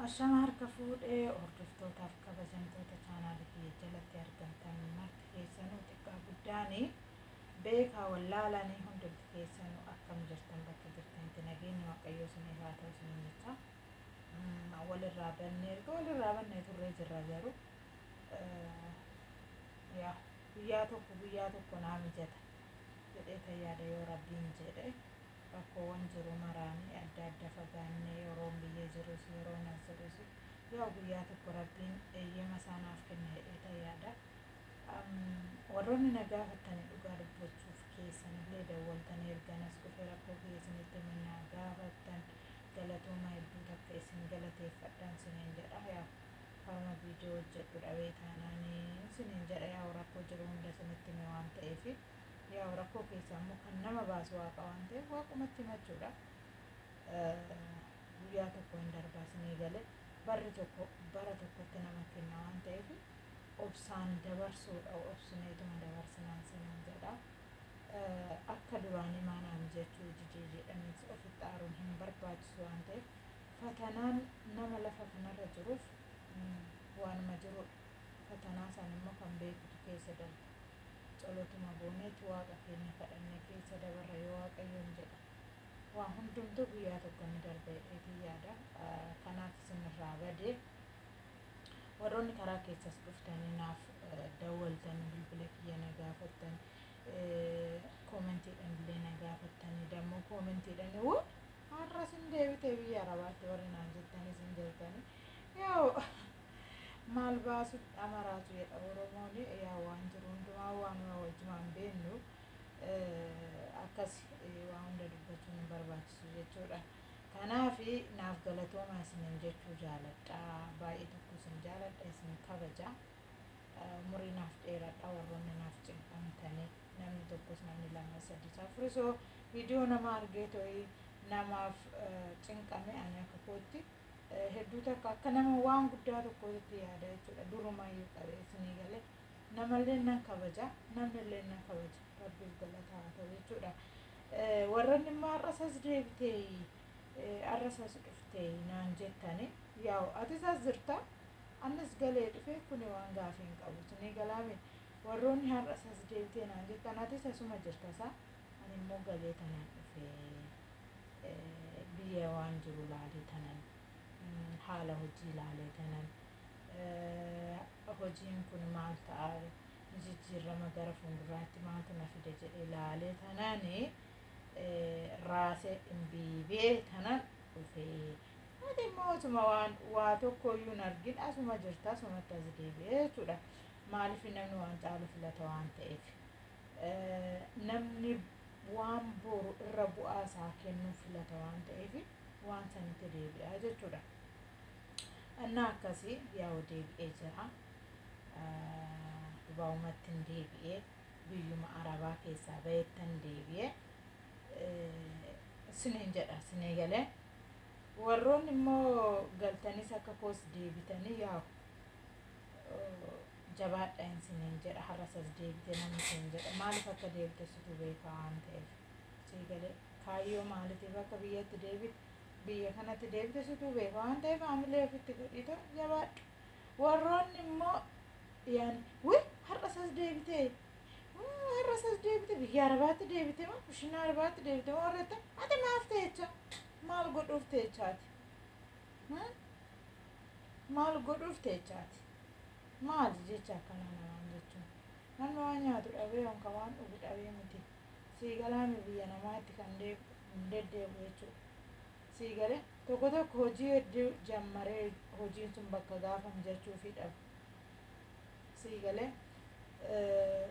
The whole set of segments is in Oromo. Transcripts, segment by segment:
Ashama harka fuudhee hordoftootaafi kabajamtoota chaanaalii kiyya jalatti argamtan marti keessanuu xiqqaa guddaanii beekaa wallaalanii hundumti keessanuu akkam jirtan bakka jirtanitti nageenyi waaqayyoo isiniif haa ta'u isiniin jecha walirraa bannee turree jirra garuu guyyaa tokko naa mijata jedhee tayyaada yoo rabbiin jedhe rakkoowwan jiru maraanii adda adda fagaannee yeroon biyyee jirus yeroon as jirus yaa guyyaa tokko rabbiin eeyyama isaanaaf kenna jedhee tayyaada. Warroonni na gaafatanii dhugaa dubbachuuf keessanillee dawwaltanii erganas dhufee rakkoo keessanitti minaa gaafattan galatooma hedduu takka isin galateeffadhaan isiniin jedha. Yaa harma viidiyoo hojjedhu dhabee taanaanii isiniin jedha yaa rakkoo jiru hunda isinitti hime waan ta'eef yaa rakkoo keessaa immoo kan nama baasu waaqa waan ta'eef waaqumatti himachuudha. Guyyaa tokko hin darbaa isinii galee bara tokkotti nama kenna waan ta'eef obsaan dabarsuudha. Obsineetuma dabarsinaan isiniin jedha. Akka duraanii maanaan jechuu jijee jedhaniis ofitti aaruun hin barbaachisu waan ta'eef fatanaan nama lafa kanarra jiruuf waanuma jirudha. Fatanaa san immoo kan beekutu keessa darba. Tsolotuma gooneetu waaqa keenya kadhannee keessa dabarra yoo waaqayyoon jedha waa hundumtuu guyyaa tokko ni darba jedheetii yaada. Kanaaf isinirraa badee warroonni karaa keessas dhuftanii naaf dawwaltanii bilbila kiyya na gaafattan koomentiidhaan illee na gaafattanii dammoo koomentiidhaan har'a sin deebitee biyya arabaatti warri naan jettanii sin jirtanii yaa maal baasu amaraatu jedha Oromoon yaa waan jiru hundumaa waanuma wajjumaan beennu akkas waa hunda dubbachuun hin barbaachisu jechuudha. Kanaaf naaf galatooma isiniin jechuu jaaladha. Baay'ee tokko isin jaaladha, isin kabaja. Umurii naaf dheeradha warroonni naaf cinqamtanii namni tokkos namni lama sadii afurisoo viidiyoo nama argee to'ii namaaf cinqame ani akka kootti hedduu takka akka nama waan guddaa tokkotti yaada jechuudha. Durumaayyuu qabee isinii galee namallee nan kabaja namnillee nan kabaja rabbiif galata haa ta'u jechuudha. Warroonni immoo har'asas deebitee har'asas dhuftee naan jettanii yaa atis as jirta annis galee dhufee kuni waan gaafii hin qabu isinii galaame warroonni har'asas deebitee naan jettan atis asuma jirtasaa ani immoo galee tanaan dhufee biyya waan jiru laalee tanan haala hojii ilaalee tanan hojiin kun maal ta'a jijjiirama gara fuulduraatti maaltu na fide jedhee ilaalee tanaanii raasee dhimbiibee tanan dhufee ati immoo osuma waa tokkoyyuu hin argin asuma jirta asumatti as deebi'ee jechuudha. Maaliif namni waan caalu filata waan ta'eef namni waan boru irra bu'aa isaa kennuu filata waan ta'eef waan sanitti deebi'aa jechuudha. እና akkasii yaa'u deebi'ee jira. Dhugaamattiin deebi'ee biyyuma arabaa keessaa baheettan deebi'ee isiniin jedha isinii galee warroonni immoo galtanis akka koos deebitanii yaa'u jabaadha isiniin jedha. Har'asas deebitee namni isin jedha maaliif akka deebite situ beekaa waan ta'eef isii galee kaayyoo maaliitiif akka biyyatti deebite biyya kanatti deebite situ beekaa waan ta'eef haamilee ofitti godhito jabaadhu. Warroonni immoo yaani har'asas deebite biyya arabaatti deebite moo kushina arabaatti deebite moo warreetta ati maaf ta'echa maal godhuuf ta'echaati maal godhuuf ta'echaati maal jecha akkana namaan jechuun namni waan nyaatu dhabee yookaan waan dhugu dhabee miti sii galaami biyya namaatti kan deddeebu jechuudha. Sii galee tokko hojii hedduu jammaree hojiin sun bakka gaafam jechuufi dhabu. Sii galee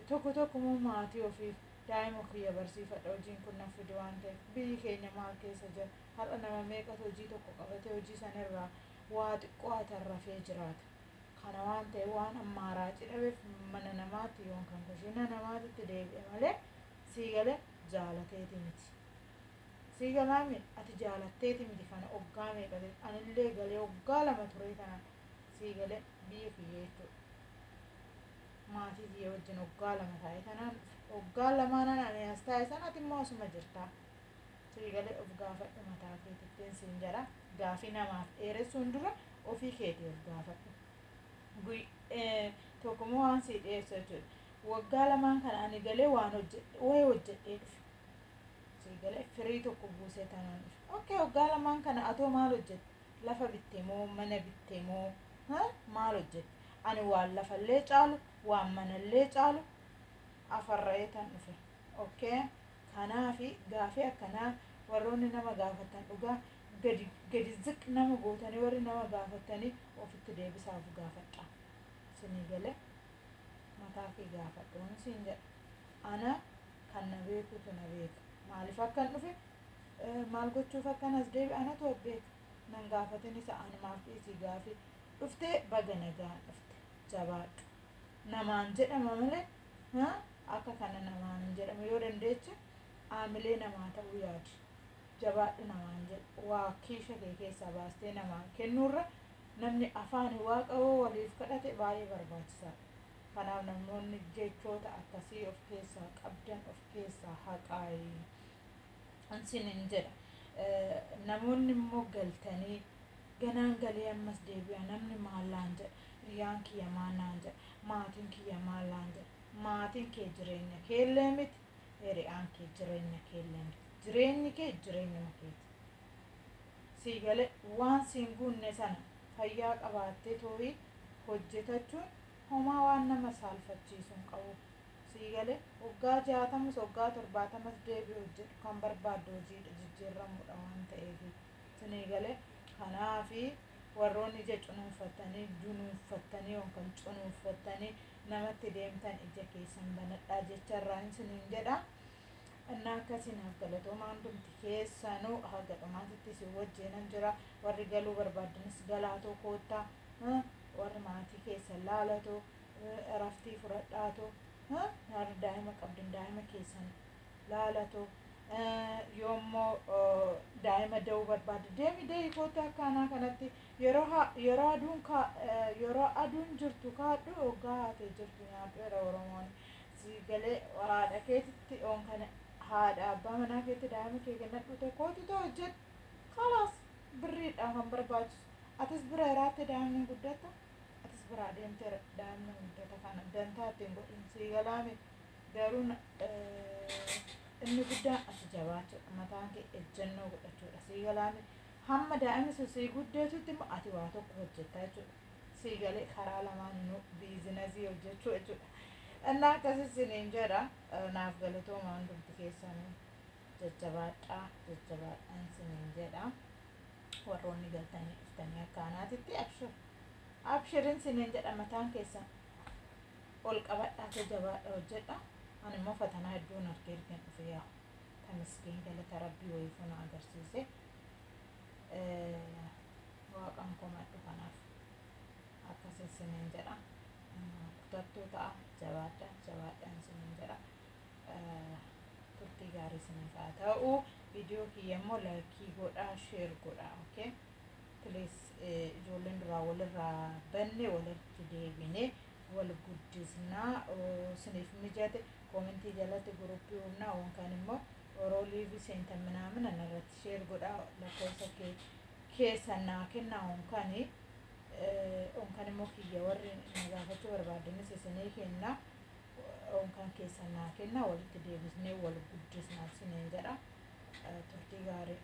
tokko immoo maatii ofiif daa'ima kiyya barsiifadha hojiin kun na fide waan ta'eef biyyi keenya maal keessa jira har'a nama meeqatu hojii tokko qabatee hojii sanirraa waa xiqqoo atarrafee jiraata. Kana waan ta'eef waan ammaaraa cidhabeef mana namaatti yookaan kushina namaatitti deebi'e malee sii galee jaalateeti miti. Sii galaami ati jaalatteeti miti kana oggaa meeqate anillee galee oggaa lama turee tanaan sii galee biyya kiyya jechuudha. Maatii kiyya wajjin oggaa lama taa'e tanaan oggaa lamaanan ani as taa'e sana ati immoo asuma jirtaa. Sii galee of gaafadhu mataa keetittiin siin jedha gaafii namaaf dheeressuun dura ofii keetii ol gaafadhu. Tokkommoo waan sii dhiyeessu jechuudha. Waggaa lamaan kana ani galee waan hojjedhee dhufe. Sii galee firii tokko buusee tanaan dhufe. Okay, waggaa lamaan kana atoo maal hojjette? Lafa bittee moo mana bittee moo maal hojjette? Ani waan lafallee caalu waan manallee caalu afarra'ee tan dhufe. Okay, kanaafi gaafii akkanaa warroonni nama gaafatan dhugaa gadi ziq nama gootanii warri nama gaafatanii ofitti deebisaaf gaafadha. Sinii galee mataa kee gaafadhu waan siin jedha. Ana kan na beekutu na beeka. Maaliif akkan dhufe maal gochuuf akkan as deebi anatu of beeka. Nan gaafatin isa ani maaf dhiisii gaafii dhuftee baga nagaan dhufte jabaadhu. Namaan jedhama malee akka kana namaan hin jedhamu. Yoo dandeeche aamilee namaa ta'uu yaadu. Jabaadhu namaan jedhu waa kiisha kee keessaa baastee namaan kennuurra namni afaan waaqayoo waliif kadhate baay'ee barbaachisaadha. Kanaaf namoonni jechoota akkasii of keessaa qabdan of keessaa haqaayi. Ansinin jedha. Namoonni immoo galtanii ganaan galee ammas deebi'a namni maallaan jedha. Riyaan kiyya maallaan jedha. Maatiin kiyya maallaan jedha. Maatiin kee jireenya keellee miti. Riyaan kee jireenya keellee miti. Jireenyi kee jireenyuma keeti. Sii galee waan siin guunne sana fayyaa qabaattee too'ii hojjetachuun homaa waan nama saalfachiisu hin qabu. Sii galee waggaa 60 waggaa 70 deebi'u hojjedhu kan barbaaddu hojiidha jijjiirramuudha waan ta'eef. Sinii galee kanaafi warroonni ija cunuunfatanii dunuunfatanii yookaan cunuunfatanii namatti deemtan ija keessan banadhaa jecharraan siniin jedha. Innaa akkasinaaf galatoomaan dhumti keessanuu haga dhumaatitti si wajjinan jira. Warri galuu barbaadanis galaatoo koottaa warri maatii keessan laalatoo raftii fudhadhaatoo daa'ima qabdan daa'ima keessan laalatoo yoommoo daa'ima da'uu barbaadde deemi koottaa akkanaa kanatti yeroo aduun jirtu kaadhu hoggaa haatee jirtu nyaadhu jedha Oromoon. Sii galee haadha keetitti kana haadha abbaa manaa keetti daa'ima kee kennadhu tokkootu ta'u hojjedhu kalaas birriidhaan kan barbaachisu. Atis bira iraatte daa'imni guddatta atis biraa deemtee daa'imni guddata kana dantaa ittiin godhin sii galaame garuu inni guddaan ati jabaachuudha mataan kee ejjennoo godhachuudha sii galaame hamma daa'imni sun sii guddeetutti immoo ati waa tokko hojjettaa jechuudha. Sii galee karaa lamaanuu biizinasii hojjechuu jechuudha. Innaa akkasii siniin jedha naaf galatoomaa hundumti keessanuu jajjabaadhaan siniin jedha. Warroonni galtanii dhuftanii akkaanaatitti abshirin siniin jedha mataan keessan ol qabadhaa jabaadha hojjedha. Ani immoo fatanaa hedduun argee ergan dhufe yaa tamiskiin galata rabbii wayifuu na agarsiise waaqan komadhu kanaaf akkasii siniin jedha. Kutattuu ta'a jabaadhaan siniin jedha. Turtii gaarii siniif haa ta'u. Video kiyya immoo laayikii godhaa sheer godhaa. Okay, please ijoolleen duraa walirraa banne walitti deebine wal guddisnaa. Siniif mijate komentii jalatti guruppii humnaa yookaan immoo yeroo liivii seentan minaamin anarratti sheer godhaa lakkoofsa keessan naa kennaa yookaan immoo kiyya warri na gaafachuu barbaadanis isinii kennaa yookaan keessan naa kennaa walitti deebisnee wal guddisnaa siniin jedha. Turtii gaarii.